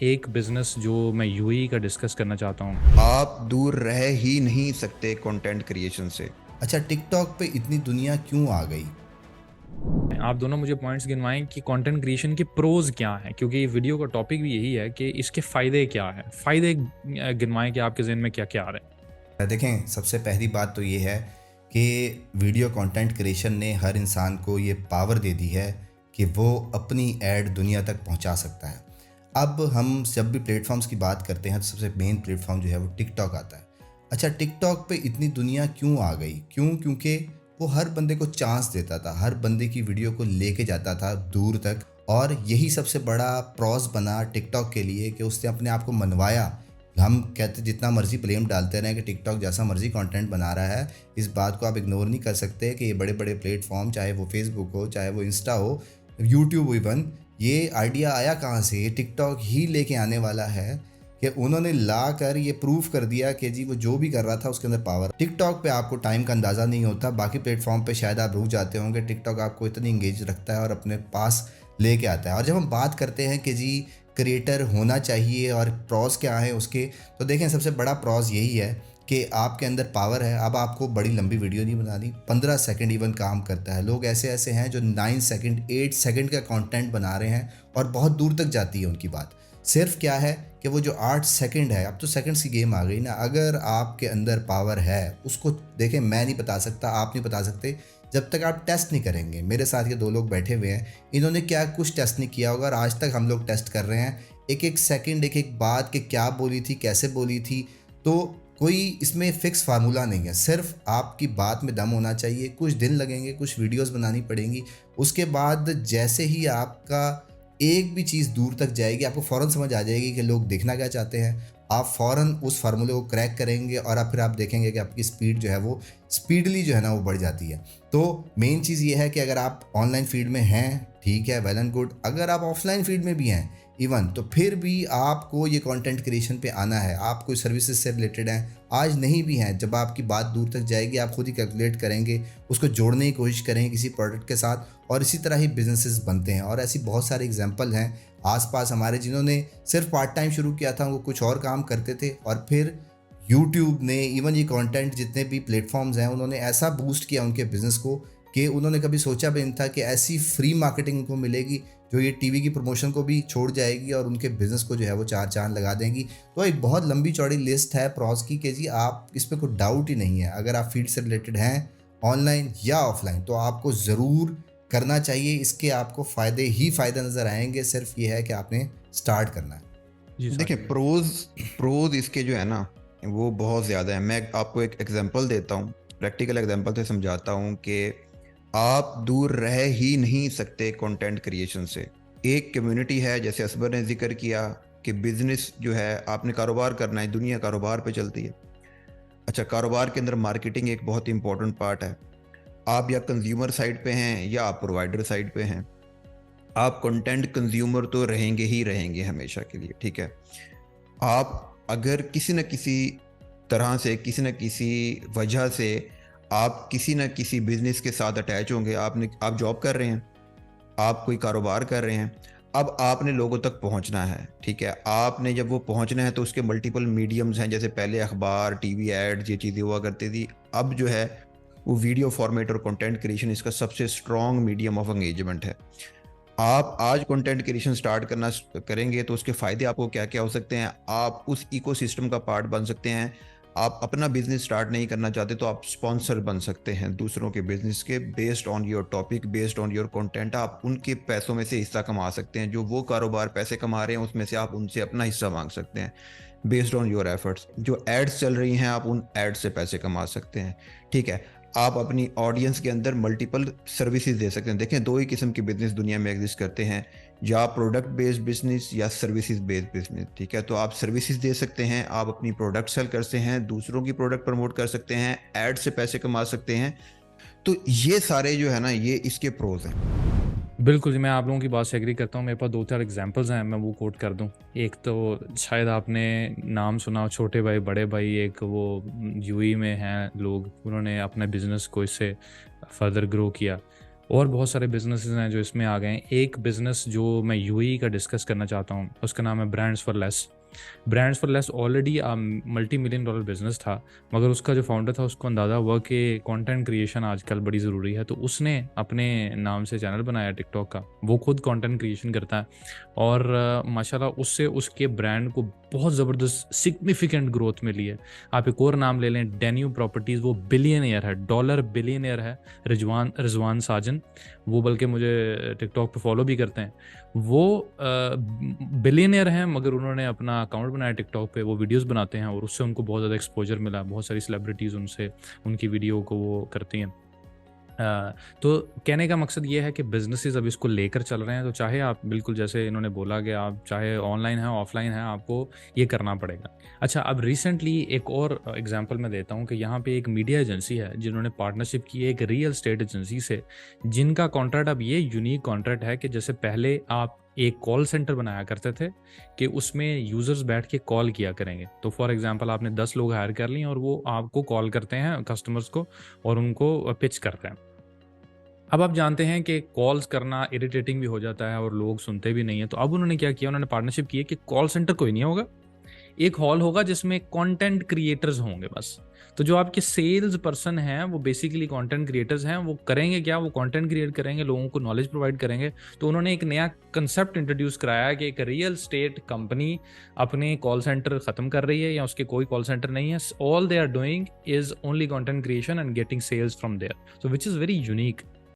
एक बिजनेस जो मैं यूएई का डिस्कस करना चाहता हूँ। आप दूर रह ही नहीं सकते कंटेंट क्रिएशन से। अच्छा, टिकटॉक पे इतनी दुनिया क्यों आ गई? आप दोनों मुझे पॉइंट्स गिनवाएं कि कंटेंट क्रिएशन के प्रोज क्या हैं, क्योंकि ये वीडियो का टॉपिक भी यही है कि इसके फायदे क्या हैं। फायदे गिनवाएं कि आपके जहन में क्या क्या आ रहे हैं। देखें, सबसे पहली बात तो ये है कि वीडियो कंटेंट क्रिएशन ने हर इंसान को ये पावर दे दी है कि वो अपनी ऐड दुनिया तक पहुंचा सकता है। अब हम जब भी प्लेटफॉर्म्स की बात करते हैं तो सबसे मेन प्लेटफॉर्म जो है वो टिकटॉक आता है। अच्छा, टिकटॉक पे इतनी दुनिया क्यों आ गई? क्योंकि वो हर बंदे को चांस देता था, हर बंदे की वीडियो को लेके जाता था दूर तक। और यही सबसे बड़ा प्रॉस बना टिकटॉक के लिए कि उसने अपने आप को मनवाया। हम कहते जितना मर्जी ब्लेम डालते रहें कि टिकटॉक जैसा मर्जी कंटेंट बना रहा है, इस बात को आप इग्नोर नहीं कर सकते कि ये बड़े बड़े प्लेटफॉर्म, चाहे वो फेसबुक हो, चाहे वो इंस्टा हो, यूट्यूब इवन, ये आइडिया आया कहाँ से? ये टिकटॉक ही लेके आने वाला है कि उन्होंने ला कर ये प्रूफ कर दिया कि जी वो जो भी कर रहा था उसके अंदर पावर। टिकटॉक पे आपको टाइम का अंदाज़ा नहीं होता, बाकी प्लेटफॉर्म पे शायद आप रुक जाते होंगे, टिकटॉक आपको इतनी इंगेज रखता है और अपने पास लेके आता है। और जब हम बात करते हैं कि जी क्रिएटर होना चाहिए और प्रॉस क्या है उसके, तो देखें सबसे बड़ा प्रॉस यही है कि आपके अंदर पावर है। अब आपको बड़ी लंबी वीडियो नहीं बनानी, 15 सेकंड इवन काम करता है। लोग ऐसे ऐसे हैं जो 9 सेकंड 8 सेकंड का कंटेंट बना रहे हैं और बहुत दूर तक जाती है उनकी बात। सिर्फ क्या है कि वो जो 8 सेकंड है, अब तो सेकंड्स की गेम आ गई ना। अगर आपके अंदर पावर है उसको देखें, मैं नहीं बता सकता, आप नहीं बता सकते जब तक आप टेस्ट नहीं करेंगे। मेरे साथ ये दो लोग बैठे हुए हैं, इन्होंने क्या कुछ टेस्ट नहीं किया होगा और आज तक हम लोग टेस्ट कर रहे हैं एक एक सेकंड, एक एक बात कि क्या बोली थी, कैसे बोली थी। तो कोई इसमें फ़िक्स फार्मूला नहीं है, सिर्फ आपकी बात में दम होना चाहिए। कुछ दिन लगेंगे, कुछ वीडियोस बनानी पड़ेंगी, उसके बाद जैसे ही आपका एक भी चीज़ दूर तक जाएगी आपको फ़ौरन समझ आ जाएगी कि लोग देखना क्या चाहते हैं। आप फ़ौरन उस फार्मूले को क्रैक करेंगे और फिर आप देखेंगे कि आपकी स्पीड जो है वो स्पीडली जो है ना वो बढ़ जाती है। तो मेन चीज़ ये है कि अगर आप ऑनलाइन फील्ड में हैं, ठीक है, वेल एंड गुड। अगर आप ऑफलाइन फील्ड में भी हैं इवन, तो फिर भी आपको ये कंटेंट क्रिएशन पे आना है। आप कोई सर्विसेज से रिलेटेड हैं, आज नहीं भी हैं, जब आपकी बात दूर तक जाएगी आप खुद ही कैलकुलेट करेंगे, उसको जोड़ने की कोशिश करेंगे किसी प्रोडक्ट के साथ, और इसी तरह ही बिजनेसेस बनते हैं। और ऐसी बहुत सारे एग्जांपल हैं आसपास हमारे, जिन्होंने सिर्फ पार्ट टाइम शुरू किया था, वो कुछ और काम करते थे और फिर यूट्यूब ने, इवन ये कंटेंट जितने भी प्लेटफॉर्म्स हैं, उन्होंने ऐसा बूस्ट किया उनके बिज़नेस को कि उन्होंने कभी सोचा भी नहीं था कि ऐसी फ्री मार्केटिंग उनको मिलेगी जो ये टीवी की प्रमोशन को भी छोड़ जाएगी और उनके बिज़नेस को जो है वो चार चांद लगा देंगी। तो एक बहुत लंबी चौड़ी लिस्ट है प्रॉस की कि जी आप इस पर कोई डाउट ही नहीं है। अगर आप फील्ड से रिलेटेड हैं ऑनलाइन या ऑफलाइन तो आपको ज़रूर करना चाहिए। इसके आपको फ़ायदे ही फ़ायदे नज़र आएंगे, सिर्फ ये है कि आपने स्टार्ट करना है। जी देखिए, साकिब भाई। प्रोज इसके जो है ना वो बहुत ज़्यादा है। मैं आपको एक एग्जांपल देता हूँ, प्रैक्टिकल एग्जांपल से समझाता हूँ कि आप दूर रह ही नहीं सकते कंटेंट क्रिएशन से। एक कम्युनिटी है, जैसे असबर ने जिक्र किया कि बिजनेस जो है आपने कारोबार करना है, दुनिया कारोबार पे चलती है। अच्छा, कारोबार के अंदर मार्केटिंग एक बहुत इंपॉर्टेंट पार्ट है। आप या कंज्यूमर साइड पे हैं या आप प्रोवाइडर साइड पे हैं, आप कंटेंट कंज्यूमर तो रहेंगे ही रहेंगे हमेशा के लिए, ठीक है। आप अगर किसी न किसी तरह से, किसी न किसी वजह से आप किसी न किसी बिजनेस के साथ अटैच होंगे। आप जॉब कर रहे हैं, आप कोई कारोबार कर रहे हैं, अब आपने लोगों तक पहुंचना है, ठीक है। आपने जब वो पहुंचना है तो उसके मल्टीपल मीडियम्स हैं, जैसे पहले अखबार, टीवी एड्स, ये चीज़ें हुआ करती थी। अब जो है वो वीडियो फॉर्मेट और कंटेंट क्रिएशन इसका सबसे स्ट्रॉन्ग मीडियम ऑफ एंगेजमेंट है। आप आज कंटेंट क्रिएशन स्टार्ट करना करेंगे तो उसके फ़ायदे आपको क्या क्या हो सकते हैं। आप उस इकोसिस्टम का पार्ट बन सकते हैं। आप अपना बिजनेस स्टार्ट नहीं करना चाहते तो आप स्पॉन्सर बन सकते हैं दूसरों के बिजनेस के, based on your topic, based on your content. आप उनके पैसों में से हिस्सा कमा सकते हैं, जो वो कारोबार पैसे कमा रहे हैं उसमें से आप उनसे अपना हिस्सा मांग सकते हैं, बेस्ड ऑन योर एफर्ट्स। जो एड्स चल रही हैं आप उन एड्स से पैसे कमा सकते हैं, ठीक है। आप अपनी ऑडियंस के अंदर मल्टीपल सर्विसेज दे सकते हैं। देखें, दो ही किस्म के बिजनेस दुनिया में एग्जिस्ट करते हैं, या प्रोडक्ट बेस्ड बिजनेस या सर्विसेज बेस्ड बिजनेस, ठीक है। तो आप सर्विसेज दे सकते हैं, आप अपनी प्रोडक्ट सेल कर सकते हैं, दूसरों की प्रोडक्ट प्रमोट कर सकते हैं, एड से पैसे कमा सकते हैं। तो ये सारे जो है ना, ये इसके प्रोज हैं। बिल्कुल जी, मैं आप लोगों की बात से एग्री करता हूँ। मेरे पास दो चार एग्जांपल्स हैं, मैं वो कोट कर दूँ। एक तो शायद आपने नाम सुना हो, छोटे भाई बड़े भाई, एक वो यूएई में हैं लोग, उन्होंने अपना बिजनेस को इससे फर्दर ग्रो किया। और बहुत सारे बिजनेसेस हैं जो इसमें आ गए हैं। एक बिजनेस जो मैं यूएई का डिस्कस करना चाहता हूँ, उसका नाम है brands for less. Brands for less already $multi-million business था, मगर उसका जो फाउंडर था उसको अंदाज़ा हुआ कि कंटेंट क्रिएशन आजकल बड़ी ज़रूरी है, तो उसने अपने नाम से चैनल बनाया टिकटॉक का। वो खुद कंटेंट क्रिएशन करता है और माशाल्लाह उससे उसके ब्रांड को बहुत ज़बरदस्त सिग्निफिकेंट ग्रोथ मिली है। आप एक और नाम ले लें, डेन्यू प्रॉपर्टीज़, वो बिलियनियर है, डॉलर बिलियनियर है, रिजवान साजन। वो बल्कि मुझे टिकटॉक पे फॉलो भी करते हैं। वो बिलियनियर हैं, मगर उन्होंने अपना अकाउंट बनाया टिकटॉक पे, वो वीडियोस बनाते हैं और उससे उनको बहुत ज़्यादा एक्सपोजर मिला। बहुत सारी सेलिब्रिटीज़ उनसे उनकी वीडियो को वो करती हैं। तो कहने का मकसद ये है कि बिजनेसेस अब इसको लेकर चल रहे हैं, तो चाहे आप बिल्कुल जैसे इन्होंने बोला कि आप चाहे ऑनलाइन है ऑफलाइन है, आपको ये करना पड़ेगा। अच्छा, अब रिसेंटली एक और एग्जांपल मैं देता हूँ कि यहाँ पे एक मीडिया एजेंसी है जिन्होंने पार्टनरशिप की है एक रियल एस्टेट एजेंसी से, जिनका कॉन्ट्रैक्ट अब ये यूनिक कॉन्ट्रैक्ट है कि जैसे पहले आप एक कॉल सेंटर बनाया करते थे कि उसमें यूजर्स बैठ के कॉल किया करेंगे। तो फॉर एग्जांपल आपने 10 लोग हायर कर लिए और वो आपको कॉल करते हैं कस्टमर्स को और उनको पिच करते हैं। अब आप जानते हैं कि कॉल्स करना इरिटेटिंग भी हो जाता है और लोग सुनते भी नहीं है। तो अब उन्होंने क्या किया, उन्होंने पार्टनरशिप की है कि कॉल सेंटर कोई नहीं होगा, एक हॉल होगा जिसमें कंटेंट क्रिएटर्स होंगे बस। तो जो आपके सेल्स पर्सन हैं वो बेसिकली कंटेंट क्रिएटर्स हैं। वो करेंगे क्या, वो कंटेंट क्रिएट करेंगे, लोगों को नॉलेज प्रोवाइड करेंगे। तो उन्होंने एक नया कंसेप्ट इंट्रोड्यूस कराया है कि एक रियल स्टेट कंपनी अपने कॉल सेंटर खत्म कर रही है या उसके कोई कॉल सेंटर नहीं है। All they are doing is only content creation and getting sales from there, so which is very unique.